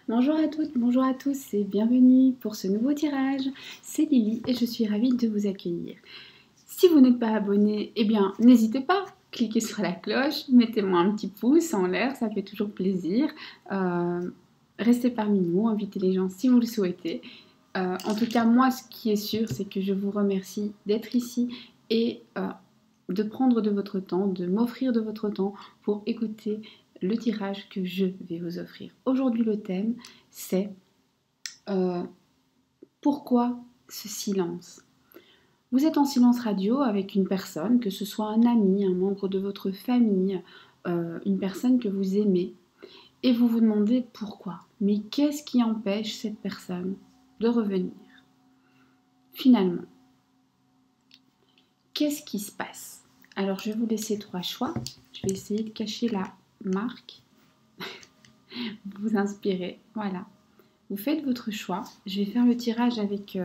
Bonjour à toutes, bonjour à tous et bienvenue pour ce nouveau tirage. C'est Lily et je suis ravie de vous accueillir. Si vous n'êtes pas abonné, eh bien n'hésitez pas, cliquez sur la cloche, mettez-moi un petit pouce en l'air, ça fait toujours plaisir. Restez parmi nous, invitez les gens si vous le souhaitez. En tout cas, moi, ce qui est sûr, c'est que je vous remercie d'être ici et de prendre de votre temps, de m'offrir de votre temps pour écouter le tirage que je vais vous offrir. Aujourd'hui, le thème, c'est pourquoi ce silence? Vous êtes en silence radio avec une personne, que ce soit un ami, un membre de votre famille, une personne que vous aimez, et vous vous demandez pourquoi. Mais qu'est-ce qui empêche cette personne de revenir? Finalement, qu'est-ce qui se passe? Alors, je vais vous laisser 3 choix. Je vais essayer de cacher la marque. Vous inspirez, voilà. Vous faites votre choix. Je vais faire le tirage avec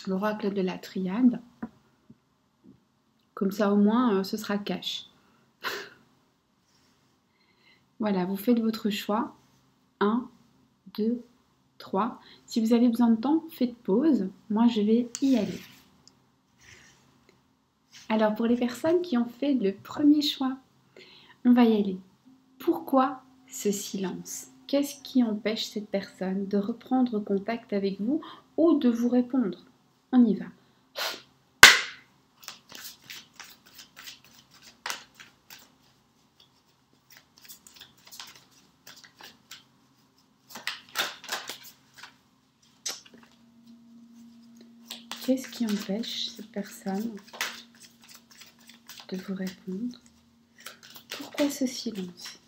l'oracle de la triade. Comme ça, au moins, ce sera cash. Voilà, vous faites votre choix. 1, 2, 3. Si vous avez besoin de temps, faites pause. Moi, je vais y aller. Alors, pour les personnes qui ont fait le premier choix, on va y aller. Pourquoi ce silence? Qu'est-ce qui empêche cette personne de reprendre contact avec vous ou de vous répondre? On y va. Qu'est-ce qui empêche cette personne de vous répondre? Pourquoi ce silence?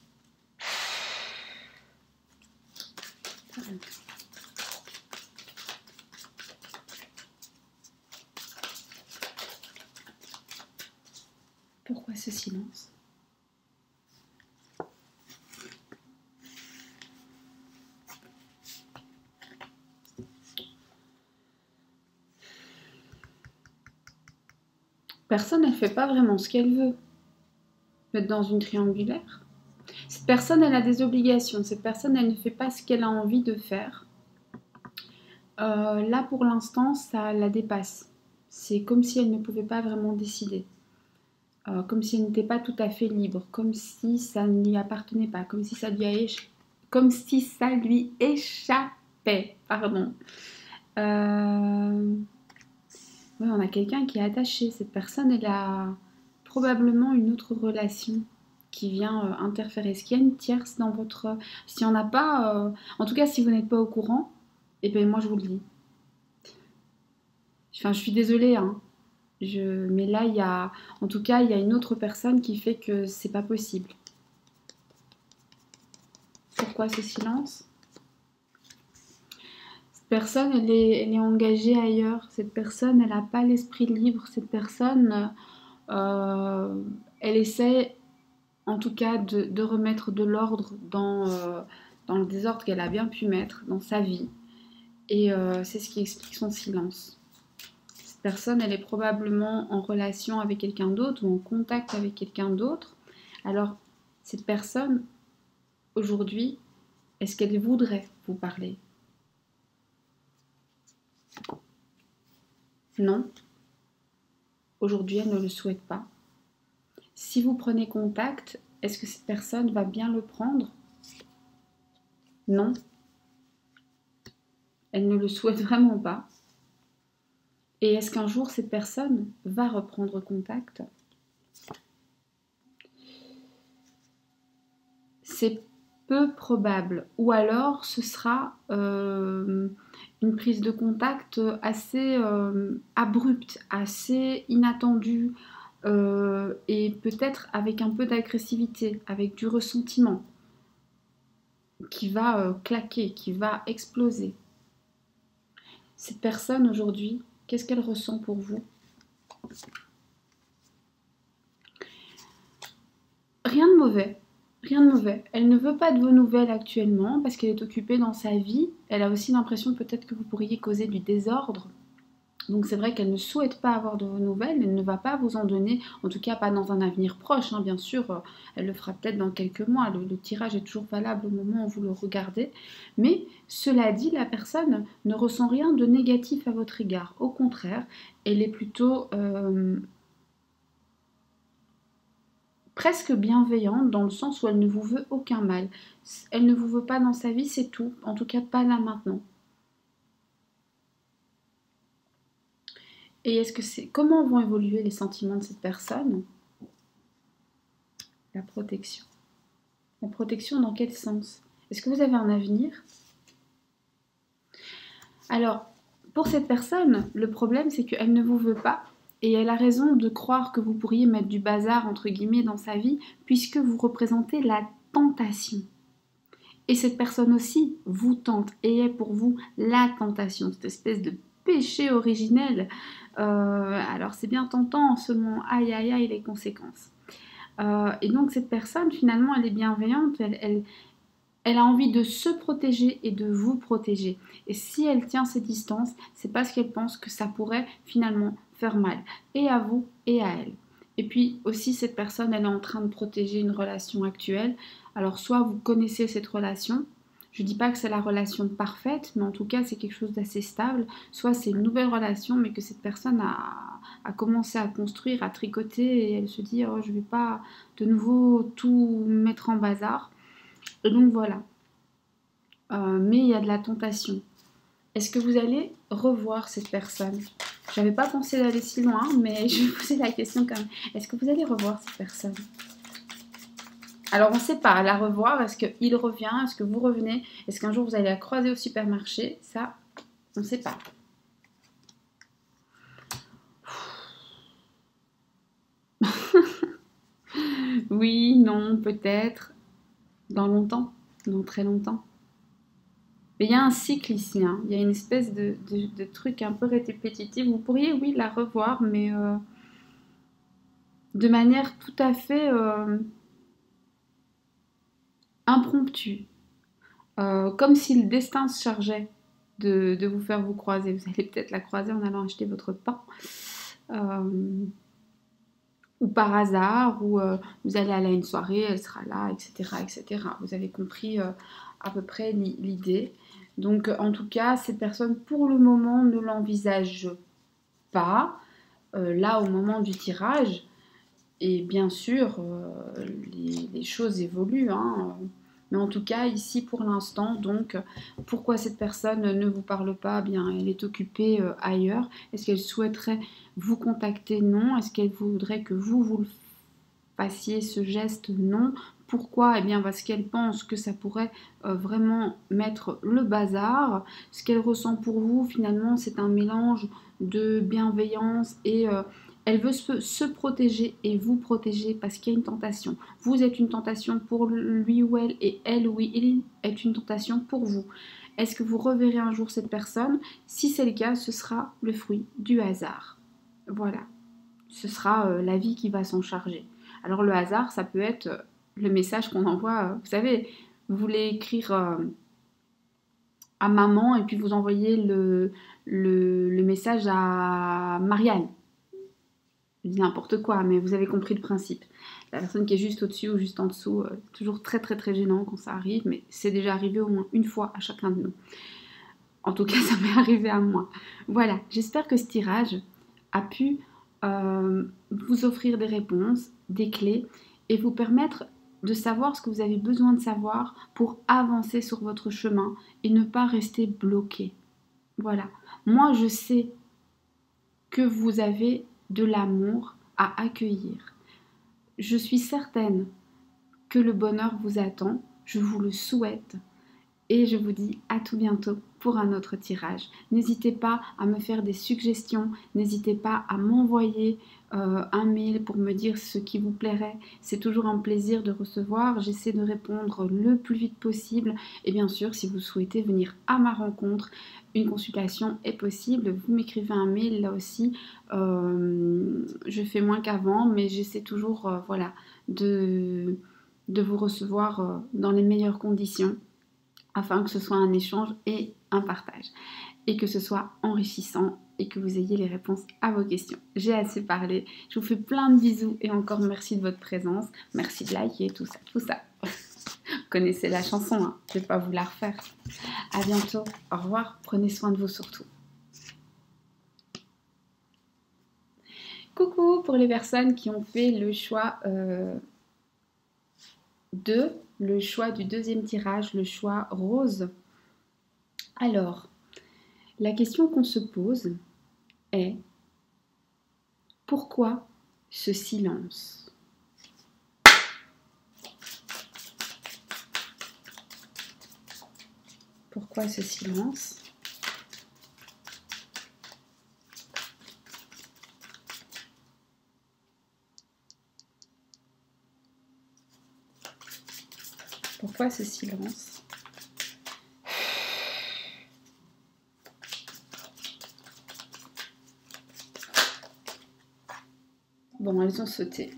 Pourquoi ce silence? Personne, elle ne fait pas vraiment ce qu'elle veut. Vous êtes dans une triangulaire. Cette personne, elle a des obligations. Cette personne, elle ne fait pas ce qu'elle a envie de faire. Là, pour l'instant, ça la dépasse. C'est comme si elle ne pouvait pas vraiment décider. Comme si elle n'était pas tout à fait libre. Comme si ça ne lui appartenait pas. Comme si ça lui échappait. Pardon. Ouais, on a quelqu'un qui est attaché. Cette personne, elle a probablement une autre relation qui vient interférer. Est-ce qu'il y a une tierce dans votre... S'il n'y en a pas, en tout cas, si vous n'êtes pas au courant, eh bien, moi, je vous le dis. Enfin, je suis désolée, hein. Mais là, en tout cas, il y a une autre personne qui fait que c'est pas possible. Pourquoi ce silence? Cette personne, elle est engagée ailleurs. Cette personne, elle n'a pas l'esprit libre. Cette personne, elle essaie, en tout cas, de remettre de l'ordre dans le désordre qu'elle a bien pu mettre dans sa vie. Et c'est ce qui explique son silence. Cette personne, elle est probablement en relation avec quelqu'un d'autre ou en contact avec quelqu'un d'autre. Alors, cette personne, aujourd'hui, est-ce qu'elle voudrait vous parler? Non. Aujourd'hui, elle ne le souhaite pas. Si vous prenez contact, est-ce que cette personne va bien le prendre? Non. Elle ne le souhaite vraiment pas. Et est-ce qu'un jour, cette personne va reprendre contact? C'est peu probable. Ou alors, ce sera une prise de contact assez abrupte, assez inattendue, et peut-être avec un peu d'agressivité, avec du ressentiment, qui va claquer, qui va exploser. Cette personne aujourd'hui, qu'est-ce qu'elle ressent pour vous? Rien de mauvais. Rien de mauvais. Elle ne veut pas de vos nouvelles actuellement parce qu'elle est occupée dans sa vie. Elle a aussi l'impression peut-être que vous pourriez causer du désordre Donc c'est vrai qu'elle ne souhaite pas avoir de vos nouvelles, elle ne va pas vous en donner, en tout cas pas dans un avenir proche, hein, bien sûr, elle le fera peut-être dans quelques mois, le tirage est toujours valable au moment où vous le regardez, mais cela dit, la personne ne ressent rien de négatif à votre égard, au contraire, elle est plutôt presque bienveillante dans le sens où elle ne vous veut aucun mal, elle ne vous veut pas dans sa vie, c'est tout, en tout cas pas là maintenant. Et est-ce que c'est comment vont évoluer les sentiments de cette personne? La protection. La protection dans quel sens? Est-ce que vous avez un avenir? Alors, pour cette personne, le problème c'est qu'elle ne vous veut pas et elle a raison de croire que vous pourriez mettre du bazar entre guillemets dans sa vie puisque vous représentez la tentation. Et cette personne aussi vous tente et est pour vous la tentation, cette espèce de péché originel. Alors c'est bien tentant, seulement aïe aïe aïe les conséquences. Et donc cette personne finalement elle est bienveillante, elle a envie de se protéger et de vous protéger. Et si elle tient ses distances, c'est parce qu'elle pense que ça pourrait finalement faire mal, et à vous et à elle. Et puis aussi, cette personne, elle est en train de protéger une relation actuelle. Alors soit vous connaissez cette relation, je ne dis pas que c'est la relation parfaite, mais en tout cas, c'est quelque chose d'assez stable. Soit c'est une nouvelle relation, mais que cette personne a commencé à construire, à tricoter, et elle se dit, oh, je ne vais pas de nouveau tout mettre en bazar. Et donc voilà. Mais il y a de la tentation. Est-ce que vous allez revoir cette personne? J'avais pas pensé d'aller si loin, mais je vais poser la question quand même. Est-ce que vous allez revoir cette personne? Alors on ne sait pas, la revoir, est-ce qu'il revient? Est-ce que vous revenez? Est-ce qu'un jour vous allez la croiser au supermarché? Ça, on ne sait pas. Oui, non, peut-être. Dans longtemps, dans très longtemps. Mais il y a un cycle ici, hein. Il y a une espèce de truc un peu répétitif. Vous pourriez, oui, la revoir, mais de manière tout à fait impromptue. Comme si le destin se chargeait de vous faire vous croiser. Vous allez peut-être la croiser en allant acheter votre pain. Ou par hasard, ou vous allez aller à une soirée, elle sera là, etc. etc. Vous avez compris à peu près l'idée. Donc en tout cas, cette personne pour le moment ne l'envisage pas. Là, au moment du tirage, et bien sûr, les choses évoluent, hein. Mais en tout cas, ici pour l'instant, donc, pourquoi cette personne ne vous parle pas? Bien, elle est occupée ailleurs. Est-ce qu'elle souhaiterait vous contacter? Non. Est-ce qu'elle voudrait que vous le fassiez ce geste? Non. Pourquoi? Eh bien, parce qu'elle pense que ça pourrait vraiment mettre le bazar. Ce qu'elle ressent pour vous, finalement, c'est un mélange de bienveillance et elle veut se protéger et vous protéger parce qu'il y a une tentation. Vous êtes une tentation pour lui ou elle et elle ou il est une tentation pour vous. Est-ce que vous reverrez un jour cette personne? Si c'est le cas, ce sera le fruit du hasard. Voilà. Ce sera la vie qui va s'en charger. Alors le hasard, ça peut être le message qu'on envoie. Vous savez, vous voulez écrire à maman et puis vous envoyez le message à Marianne. Je dis n'importe quoi, mais vous avez compris le principe. La personne qui est juste au-dessus ou juste en dessous, toujours très très très gênant quand ça arrive, mais c'est déjà arrivé au moins une fois à chacun de nous. En tout cas, ça m'est arrivé à moi. Voilà, j'espère que ce tirage a pu vous offrir des réponses, des clés et vous permettre de savoir ce que vous avez besoin de savoir pour avancer sur votre chemin et ne pas rester bloqué. Voilà, moi je sais que vous avez de l'amour à accueillir. Je suis certaine que le bonheur vous attend, je vous le souhaite et je vous dis à tout bientôt pour un autre tirage. N'hésitez pas à me faire des suggestions, n'hésitez pas à m'envoyer un mail pour me dire ce qui vous plairait. C'est toujours un plaisir de recevoir, j'essaie de répondre le plus vite possible et bien sûr si vous souhaitez venir à ma rencontre, une consultation est possible, vous m'écrivez un mail là aussi, je fais moins qu'avant mais j'essaie toujours voilà, de vous recevoir dans les meilleures conditions afin que ce soit un échange et un partage. Et que ce soit enrichissant et que vous ayez les réponses à vos questions. J'ai assez parlé. Je vous fais plein de bisous et encore merci de votre présence. Merci de liker, tout ça, tout ça. Vous connaissez la chanson, hein, je ne vais pas vous la refaire. À bientôt, au revoir, prenez soin de vous surtout. Coucou pour les personnes qui ont fait le choix du deuxième tirage, le choix rose. Alors, la question qu'on se pose est: pourquoi ce silence? Pourquoi ce silence? Pourquoi ce silence? Bon, elles ont sauté.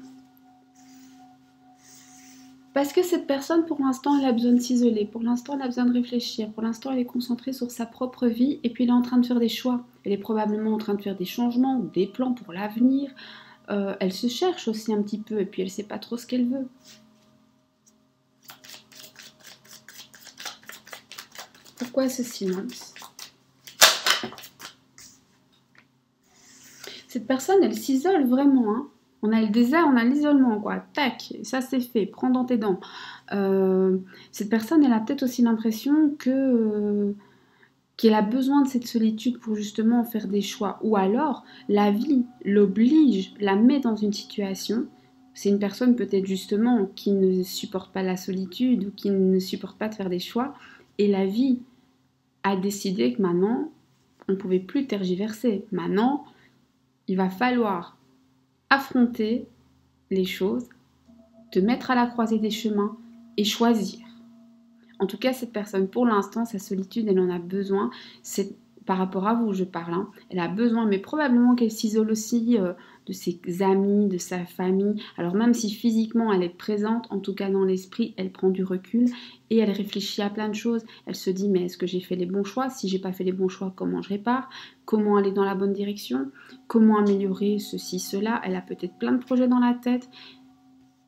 Parce que cette personne, pour l'instant, elle a besoin de s'isoler. Pour l'instant, elle a besoin de réfléchir. Pour l'instant, elle est concentrée sur sa propre vie. Et puis, elle est en train de faire des choix. Elle est probablement en train de faire des changements ou des plans pour l'avenir. Elle se cherche aussi un petit peu. Et puis, elle ne sait pas trop ce qu'elle veut. Pourquoi ce silence? Cette personne, elle s'isole vraiment, hein. On a le désert, on a l'isolement, quoi. Tac, ça c'est fait, prends dans tes dents. Cette personne, elle a peut-être aussi l'impression qu'elle a besoin de cette solitude pour justement faire des choix. Ou alors, la vie l'oblige, la met dans une situation. C'est une personne peut-être justement qui ne supporte pas la solitude ou qui ne supporte pas de faire des choix. Et la vie a décidé que maintenant, on ne pouvait plus tergiverser. Maintenant, il va falloir affronter les choses, te mettre à la croisée des chemins et choisir. En tout cas, cette personne, pour l'instant, sa solitude, elle en a besoin. C'est par rapport à vous, je parle. Hein. Elle a besoin, mais probablement qu'elle s'isole aussi de ses amis, de sa famille. Alors même si physiquement elle est présente, en tout cas dans l'esprit, elle prend du recul et elle réfléchit à plein de choses. Elle se dit, mais est-ce que j'ai fait les bons choix? Si j'ai pas fait les bons choix, comment je répare? Comment aller dans la bonne direction? Comment améliorer ceci, cela? Elle a peut-être plein de projets dans la tête.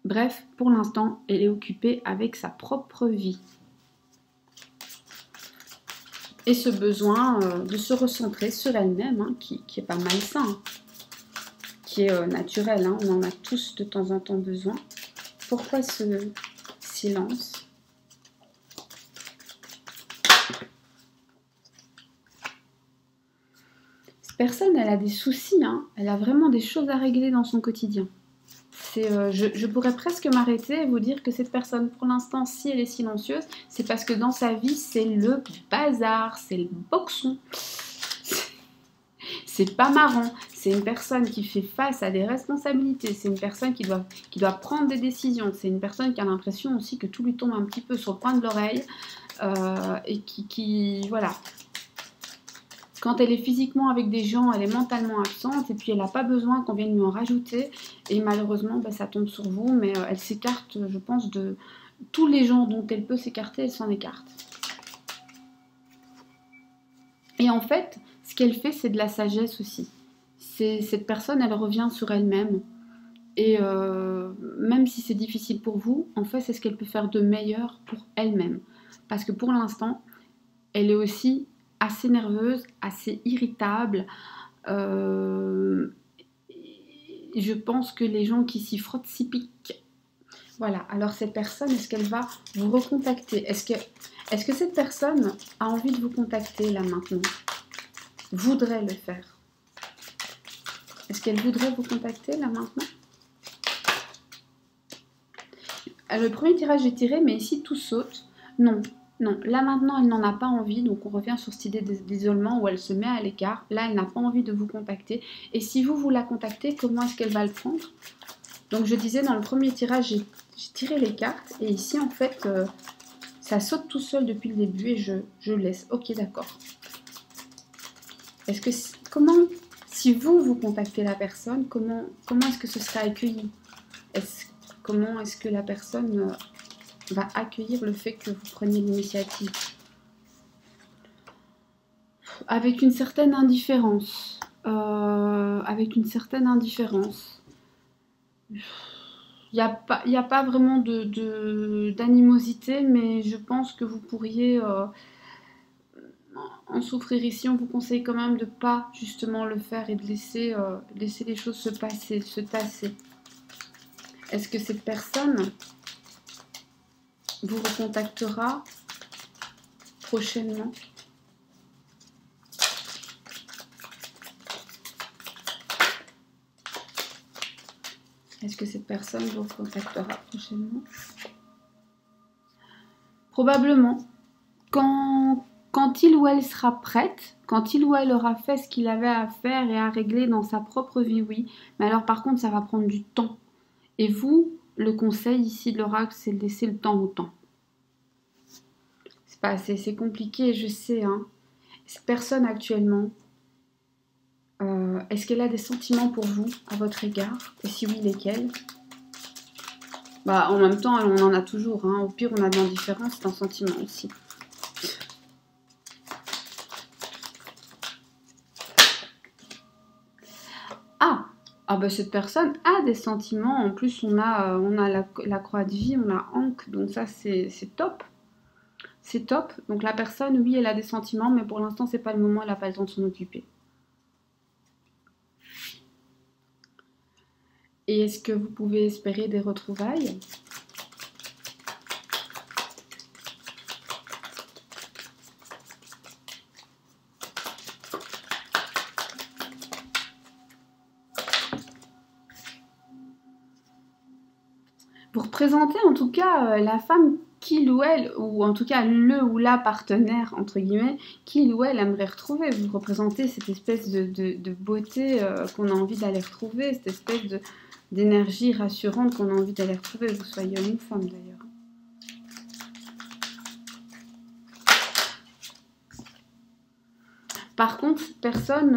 Bref, pour l'instant, elle est occupée avec sa propre vie. Et ce besoin de se recentrer sur elle-même, hein, qui est pas malsain, hein, qui est naturel, hein, on en a tous de temps en temps besoin. Pourquoi ce silence? Cette personne, elle a des soucis, hein, elle a vraiment des choses à régler dans son quotidien. Je pourrais presque m'arrêter et vous dire que cette personne, pour l'instant, si elle est silencieuse, c'est parce que dans sa vie, c'est le bazar, c'est le boxon. C'est pas marrant. C'est une personne qui fait face à des responsabilités. C'est une personne qui doit prendre des décisions. C'est une personne qui a l'impression aussi que tout lui tombe un petit peu sur le coin de l'oreille. Et qui voilà. Quand elle est physiquement avec des gens, elle est mentalement absente et puis elle n'a pas besoin qu'on vienne lui en rajouter. Et malheureusement, ça tombe sur vous, mais elle s'écarte, je pense, de tous les gens dont elle peut s'écarter, elle s'en écarte. Et en fait, ce qu'elle fait, c'est de la sagesse aussi. Cette personne, elle revient sur elle-même. Et même si c'est difficile pour vous, en fait, c'est ce qu'elle peut faire de meilleur pour elle-même. Parce que pour l'instant, elle est aussi assez nerveuse, assez irritable. Je pense que les gens qui s'y frottent s'y piquent. Voilà, alors cette personne, est-ce qu'elle va vous recontacter? Est-ce que cette personne a envie de vous contacter là maintenant? Voudrait le faire? Est-ce qu'elle voudrait vous contacter là maintenant? Le premier tirage est tiré, mais ici tout saute. Non. Non, là maintenant elle n'en a pas envie, donc on revient sur cette idée d'isolement où elle se met à l'écart. Là elle n'a pas envie de vous contacter. Et si vous la contactez, comment est-ce qu'elle va le prendre? Donc je disais dans le premier tirage, j'ai tiré les cartes. Et ici en fait, ça saute tout seul depuis le début et je laisse. Ok, d'accord. Si vous contactez la personne, comment est-ce que ce sera accueilli? Comment est-ce que la personne va accueillir le fait que vous preniez l'initiative? avec une certaine indifférence. Avec une certaine indifférence. Il n'y a pas vraiment d'animosité, mais je pense que vous pourriez en souffrir ici. On vous conseille quand même de ne pas justement le faire et de laisser les choses se passer, se tasser. Est-ce que cette personne vous recontactera prochainement? Est-ce que cette personne vous recontactera prochainement? Probablement. Quand il ou elle sera prête, quand il ou elle aura fait ce qu'il avait à faire et à régler dans sa propre vie, oui. Mais alors par contre, ça va prendre du temps. Et vous, le conseil ici de l'oracle, c'est de laisser le temps au temps. C'est compliqué, je sais. Hein. Cette personne actuellement, est-ce qu'elle a des sentiments pour vous, à votre égard? Et si oui, lesquels? Bah, en même temps, on en a toujours. Hein. Au pire, on a de l'indifférence, c'est un sentiment aussi. Ah bah cette personne a des sentiments. En plus, on a la croix de vie, on a Ankh. Donc ça, c'est top. C'est top. Donc la personne, oui, elle a des sentiments, mais pour l'instant, c'est pas le moment, elle n'a pas le temps de s'en occuper. Et est-ce que vous pouvez espérer des retrouvailles? Vous représentez en tout cas la femme qu'il ou elle, ou en tout cas le ou la partenaire, entre guillemets, qu'il ou elle aimerait retrouver. Vous représentez cette espèce de beauté qu'on a envie d'aller retrouver, cette espèce d'énergie rassurante qu'on a envie d'aller retrouver, que vous soyez homme ou femme d'ailleurs. Par contre, cette personne,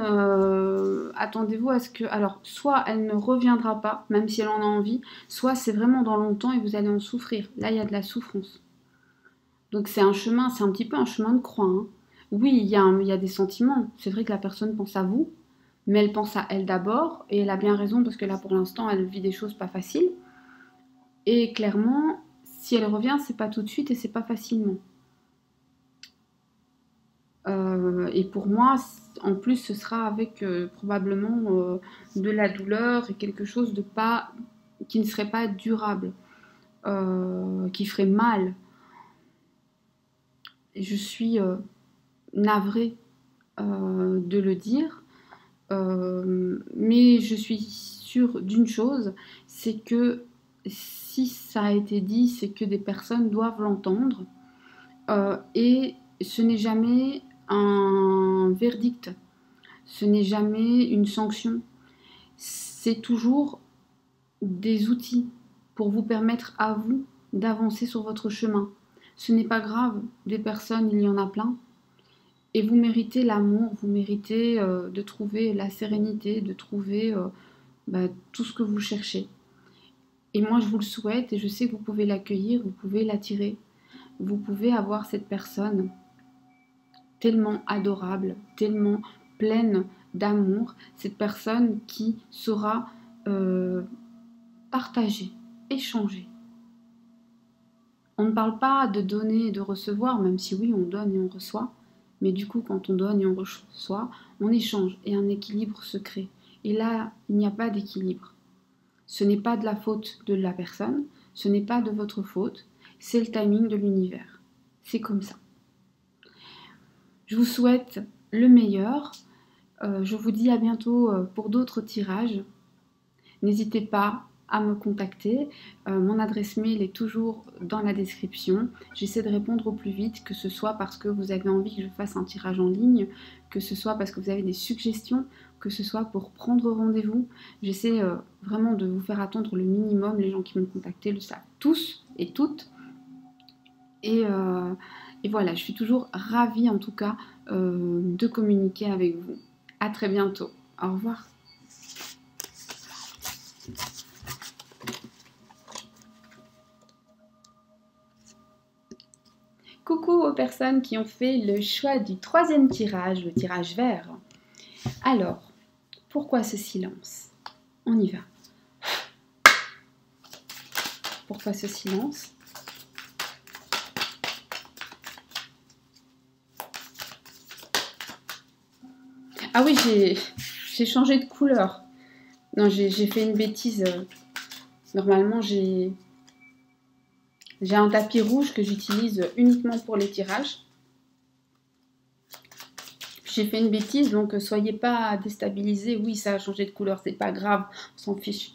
attendez-vous à ce que... Alors, soit elle ne reviendra pas, même si elle en a envie, soit c'est vraiment dans longtemps et vous allez en souffrir. Là, il y a de la souffrance. Donc c'est un chemin, c'est un petit peu un chemin de croix. Hein. Oui, il y a des sentiments. C'est vrai que la personne pense à vous, mais elle pense à elle d'abord, et elle a bien raison parce que là, pour l'instant, elle vit des choses pas faciles. Et clairement, si elle revient, c'est pas tout de suite et c'est pas facilement. Et pour moi, en plus, ce sera avec probablement de la douleur et quelque chose qui ne serait pas durable, qui ferait mal. Et je suis navrée de le dire, mais je suis sûre d'une chose, c'est que si ça a été dit, c'est que des personnes doivent l'entendre. Et ce n'est jamais un verdict, ce n'est jamais une sanction, c'est toujours des outils pour vous permettre à vous d'avancer sur votre chemin. Ce n'est pas grave, des personnes, il y en a plein, et vous méritez l'amour, vous méritez de trouver la sérénité, de trouver tout ce que vous cherchez. Et moi, je vous le souhaite, et je sais que vous pouvez l'accueillir, vous pouvez l'attirer, vous pouvez avoir cette personne tellement adorable, tellement pleine d'amour, cette personne qui saura partager, échanger. On ne parle pas de donner et de recevoir, même si oui, on donne et on reçoit, mais du coup, quand on donne et on reçoit, on échange et un équilibre se crée. Et là, il n'y a pas d'équilibre. Ce n'est pas de la faute de la personne, ce n'est pas de votre faute, c'est le timing de l'univers. C'est comme ça. Je vous souhaite le meilleur. Je vous dis à bientôt pour d'autres tirages. N'hésitez pas à me contacter. Mon adresse mail est toujours dans la description. J'essaie de répondre au plus vite, que ce soit parce que vous avez envie que je fasse un tirage en ligne, que ce soit parce que vous avez des suggestions, que ce soit pour prendre rendez-vous. J'essaie vraiment de vous faire attendre le minimum. Les gens qui m'ont contacté le savent tous et toutes. Et voilà, je suis toujours ravie en tout cas de communiquer avec vous. À très bientôt. Au revoir. Coucou. Coucou aux personnes qui ont fait le choix du troisième tirage, le tirage vert. Alors, pourquoi ce silence? On y va. Pourquoi ce silence? Ah oui, j'ai changé de couleur. Non, j'ai fait une bêtise. Normalement, j'ai un tapis rouge que j'utilise uniquement pour les tirages. J'ai fait une bêtise, donc soyez pas déstabilisés. Oui, ça a changé de couleur, c'est pas grave, on s'en fiche.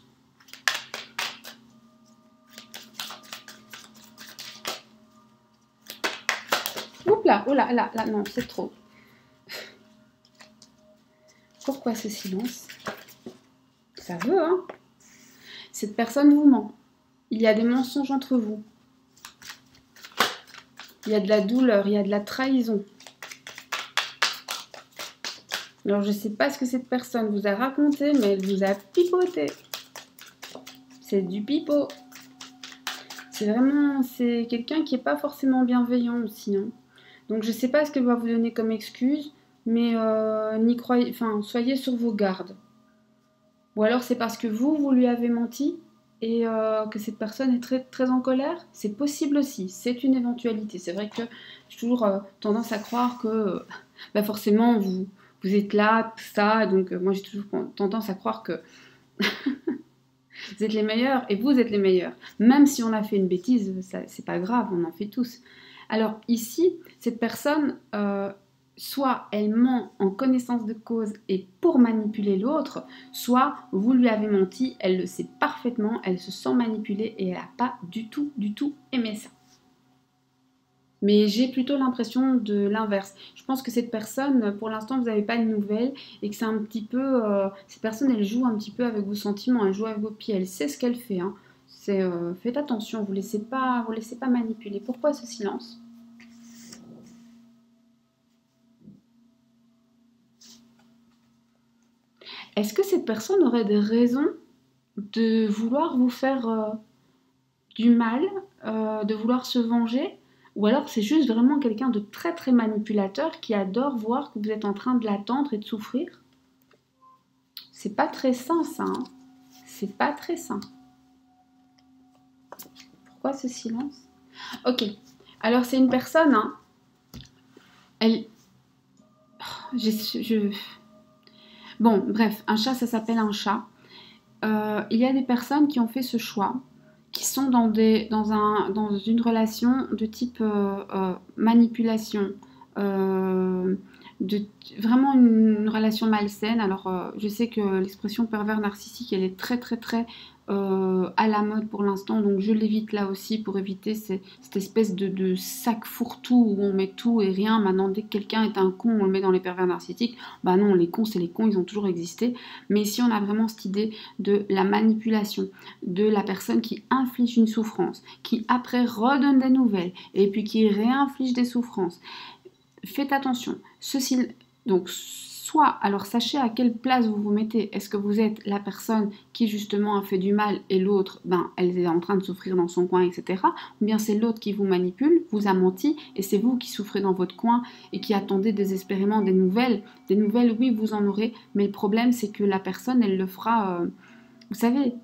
Oups là, oh là, là, non, c'est trop. Pourquoi ce silence? Ça veut, hein? Cette personne vous ment. Il y a des mensonges entre vous. Il y a de la douleur, il y a de la trahison. Alors, je ne sais pas ce que cette personne vous a raconté, mais elle vous a pipoté. C'est du pipeau. C'est quelqu'un qui n'est pas forcément bienveillant aussi, hein. Donc, je ne sais pas ce qu'elle va vous donner comme excuse, mais soyez sur vos gardes. Ou alors, c'est parce que vous lui avez menti et que cette personne est très, très en colère. C'est possible aussi, c'est une éventualité. C'est vrai que j'ai toujours tendance à croire que forcément, vous êtes là, tout ça. Donc, moi, j'ai toujours tendance à croire que vous êtes les meilleurs et vous êtes les meilleurs. Même si on a fait une bêtise, c'est pas grave, on en fait tous. Alors, ici, cette personne, soit elle ment en connaissance de cause et pour manipuler l'autre, soit vous lui avez menti, elle le sait parfaitement, elle se sent manipulée et elle n'a pas du tout aimé ça. Mais j'ai plutôt l'impression de l'inverse. Je pense que cette personne, pour l'instant, vous n'avez pas de nouvelles et que c'est un petit peu... cette personne, elle joue un petit peu avec vos sentiments, elle joue avec vos pieds, elle sait ce qu'elle fait, hein. Faites attention, vous ne laissez pas manipuler. Pourquoi ce silence? Est-ce que cette personne aurait des raisons de vouloir vous faire du mal, de vouloir se venger? Ou alors c'est juste vraiment quelqu'un de très très manipulateur qui adore voir que vous êtes en train de l'attendre et de souffrir? C'est pas très sain ça, hein. C'est pas très sain. Pourquoi ce silence? Ok, alors c'est une personne, hein. Elle... Bon, bref, un chat ça s'appelle un chat. Il y a des personnes qui ont fait ce choix, qui sont dans une relation de type manipulation, vraiment une relation malsaine. Alors, je sais que l'expression pervers narcissique, elle est très très très à la mode pour l'instant, donc je l'évite là aussi pour éviter cette espèce de sac fourre-tout où on met tout et rien. Maintenant, dès que quelqu'un est un con, on le met dans les pervers narcissiques. Bah non, les cons, c'est les cons, ils ont toujours existé. Mais ici, on a vraiment cette idée de la manipulation, de la personne qui inflige une souffrance, qui après redonne des nouvelles et puis qui réinflige des souffrances. Faites attention. Donc, soit, alors sachez à quelle place vous vous mettez. Est-ce que vous êtes la personne qui justement a fait du mal et l'autre, elle est en train de souffrir dans son coin, etc. Ou bien c'est l'autre qui vous manipule, vous a menti et c'est vous qui souffrez dans votre coin et qui attendez désespérément des nouvelles. Des nouvelles, oui, vous en aurez, mais le problème c'est que la personne, elle le fera, vous savez,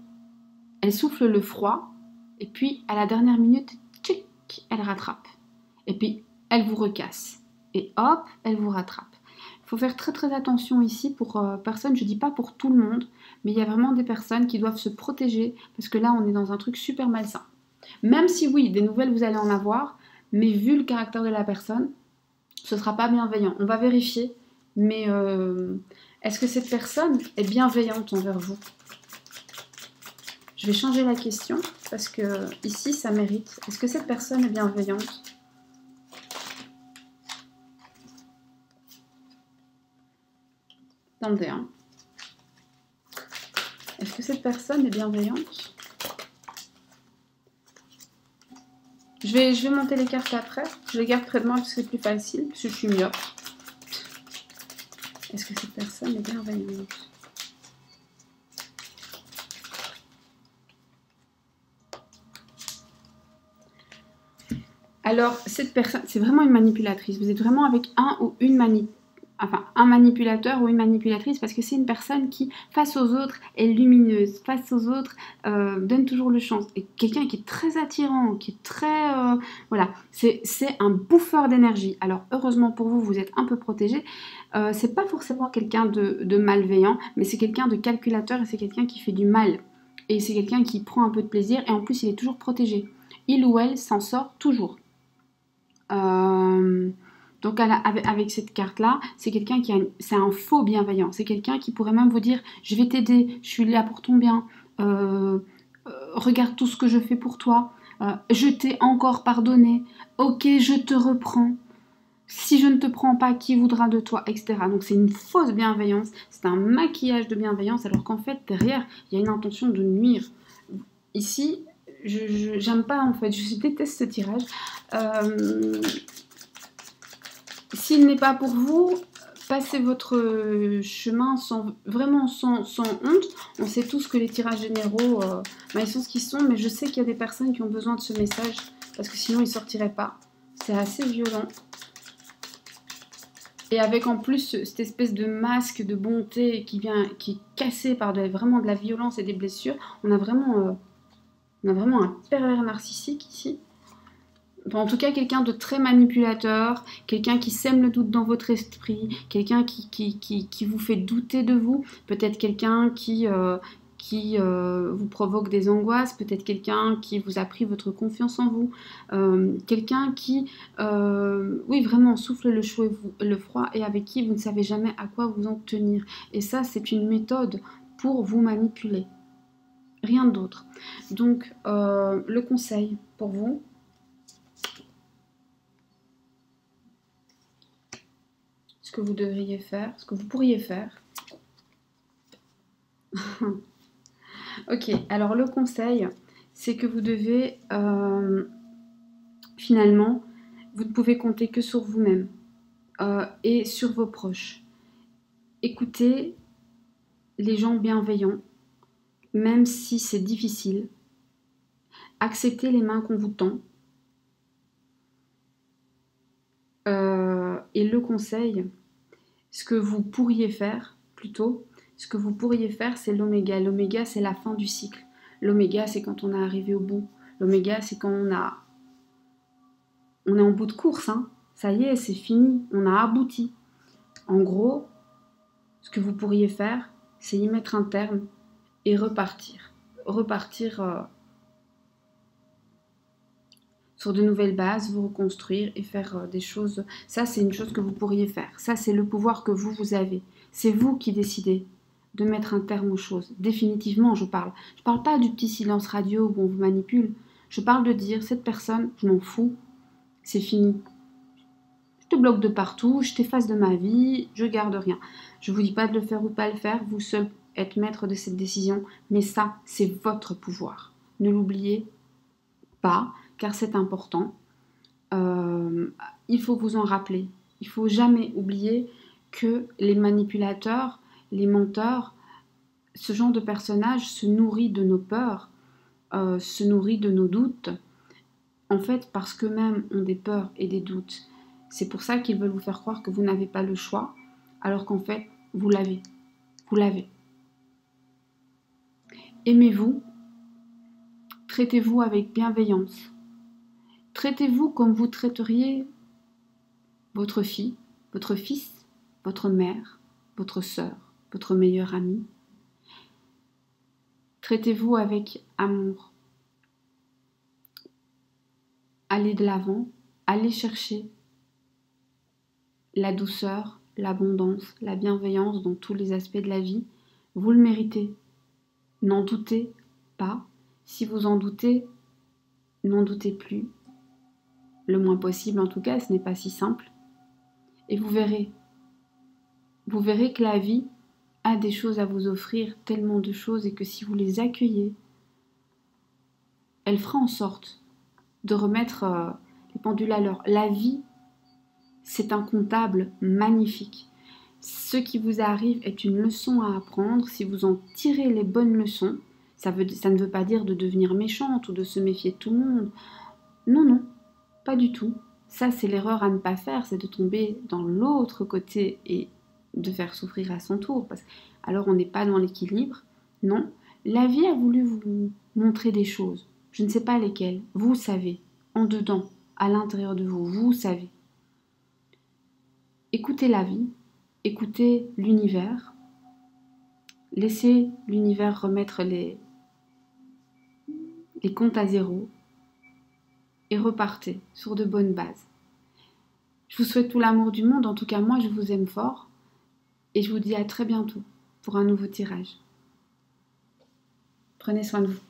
elle souffle le froid et puis à la dernière minute, tchic, elle rattrape. Et puis elle vous recasse. Et hop, elle vous rattrape. Il faut faire très très attention ici pour personne, je ne dis pas pour tout le monde, mais il y a vraiment des personnes qui doivent se protéger parce que là on est dans un truc super malsain. Même si oui, des nouvelles vous allez en avoir, mais vu le caractère de la personne, ce ne sera pas bienveillant. On va vérifier, mais est-ce que cette personne est bienveillante envers vous? Je vais changer la question parce que ici ça mérite. Est-ce que cette personne est bienveillante? Attendez, hein. Est-ce que cette personne est bienveillante? Je vais monter les cartes après. Je les garde près de moi parce que c'est plus facile, parce que je suis myope. Est-ce que cette personne est bienveillante? Alors, cette personne, c'est vraiment une manipulatrice. Vous êtes vraiment avec un ou une un manipulateur ou une manipulatrice parce que c'est une personne qui, face aux autres, est lumineuse, face aux autres, donne toujours le chance. Et quelqu'un qui est très attirant, qui est très... voilà, c'est un bouffeur d'énergie. Alors, heureusement pour vous, vous êtes un peu protégé. C'est pas forcément quelqu'un de malveillant, mais c'est quelqu'un de calculateur et c'est quelqu'un qui fait du mal. Et c'est quelqu'un qui prend un peu de plaisir et en plus, il est toujours protégé. Il ou elle s'en sort toujours. Donc avec cette carte-là, c'est quelqu'un c'est un faux bienveillant. C'est quelqu'un qui pourrait même vous dire, je vais t'aider, je suis là pour ton bien, regarde tout ce que je fais pour toi, je t'ai encore pardonné, ok, je te reprends. Si je ne te prends pas, qui voudra de toi, etc. Donc c'est une fausse bienveillance, c'est un maquillage de bienveillance, alors qu'en fait, derrière, il y a une intention de nuire. Ici, j'aime pas en fait, je déteste ce tirage. S'il n'est pas pour vous, passez votre chemin vraiment sans honte. On sait tous que les tirages généraux, ils sont ce qu'ils sont, mais je sais qu'il y a des personnes qui ont besoin de ce message, parce que sinon ils ne sortiraient pas. C'est assez violent. Et avec en plus cette espèce de masque de bonté qui est cassé par vraiment de la violence et des blessures, on a vraiment un pervers narcissique ici. Enfin, en tout cas, quelqu'un de très manipulateur, quelqu'un qui sème le doute dans votre esprit, quelqu'un qui vous fait douter de vous, peut-être quelqu'un qui vous provoque des angoisses, peut-être quelqu'un qui vous a pris votre confiance en vous, quelqu'un qui, oui, vraiment souffle le chaud et le froid et avec qui vous ne savez jamais à quoi vous en tenir. Et ça, c'est une méthode pour vous manipuler. Rien d'autre. Donc, le conseil pour vous, ce que vous devriez faire, ce que vous pourriez faire. Ok, alors le conseil, c'est que vous devez, finalement, vous ne pouvez compter que sur vous-même et sur vos proches. Écoutez les gens bienveillants, même si c'est difficile. Acceptez les mains qu'on vous tend. Et le conseil, ce que vous pourriez faire, plutôt, ce que vous pourriez faire, c'est l'oméga. L'oméga, c'est la fin du cycle. L'oméga, c'est quand on est arrivé au bout. L'oméga, c'est quand on est en bout de course. Hein. Ça y est, c'est fini. On a abouti. En gros, ce que vous pourriez faire, c'est y mettre un terme et repartir. Repartir sur de nouvelles bases, vous reconstruire et faire des choses. Ça, c'est une chose que vous pourriez faire. Ça, c'est le pouvoir que vous avez. C'est vous qui décidez de mettre un terme aux choses. Définitivement, je parle. Je parle pas du petit silence radio où on vous manipule. Je parle de dire, cette personne, je m'en fous, c'est fini. Je te bloque de partout, je t'efface de ma vie, je garde rien. Je vous dis pas de le faire ou pas le faire, vous seul êtes maître de cette décision, mais ça, c'est votre pouvoir. Ne l'oubliez pas, car c'est important. Il faut vous en rappeler. Il faut jamais oublier que les manipulateurs, les menteurs, ce genre de personnage se nourrit de nos peurs, se nourrit de nos doutes, en fait parce qu'eux-mêmes ont des peurs et des doutes. C'est pour ça qu'ils veulent vous faire croire que vous n'avez pas le choix, alors qu'en fait, vous l'avez. Vous l'avez. Aimez-vous, traitez-vous avec bienveillance. Traitez-vous comme vous traiteriez votre fille, votre fils, votre mère, votre sœur, votre meilleure amie. Traitez-vous avec amour. Allez de l'avant, allez chercher la douceur, l'abondance, la bienveillance dans tous les aspects de la vie. Vous le méritez. N'en doutez pas. Si vous en doutez, n'en doutez plus. Le moins possible en tout cas, ce n'est pas si simple. Et vous verrez que la vie a des choses à vous offrir, tellement de choses, et que si vous les accueillez, elle fera en sorte de remettre les pendules à l'heure. La vie, c'est un comptable magnifique. Ce qui vous arrive est une leçon à apprendre. Si vous en tirez les bonnes leçons, ça ne veut pas dire de devenir méchante ou de se méfier de tout le monde. Non, non. Pas du tout. Ça, c'est l'erreur à ne pas faire, c'est de tomber dans l'autre côté et de faire souffrir à son tour. Alors on n'est pas dans l'équilibre. Non, la vie a voulu vous montrer des choses. Je ne sais pas lesquelles. Vous savez, en dedans, à l'intérieur de vous, vous savez. Écoutez la vie, écoutez l'univers. Laissez l'univers remettre les comptes à zéro et repartez sur de bonnes bases. Je vous souhaite tout l'amour du monde, en tout cas moi je vous aime fort et je vous dis à très bientôt pour un nouveau tirage. Prenez soin de vous.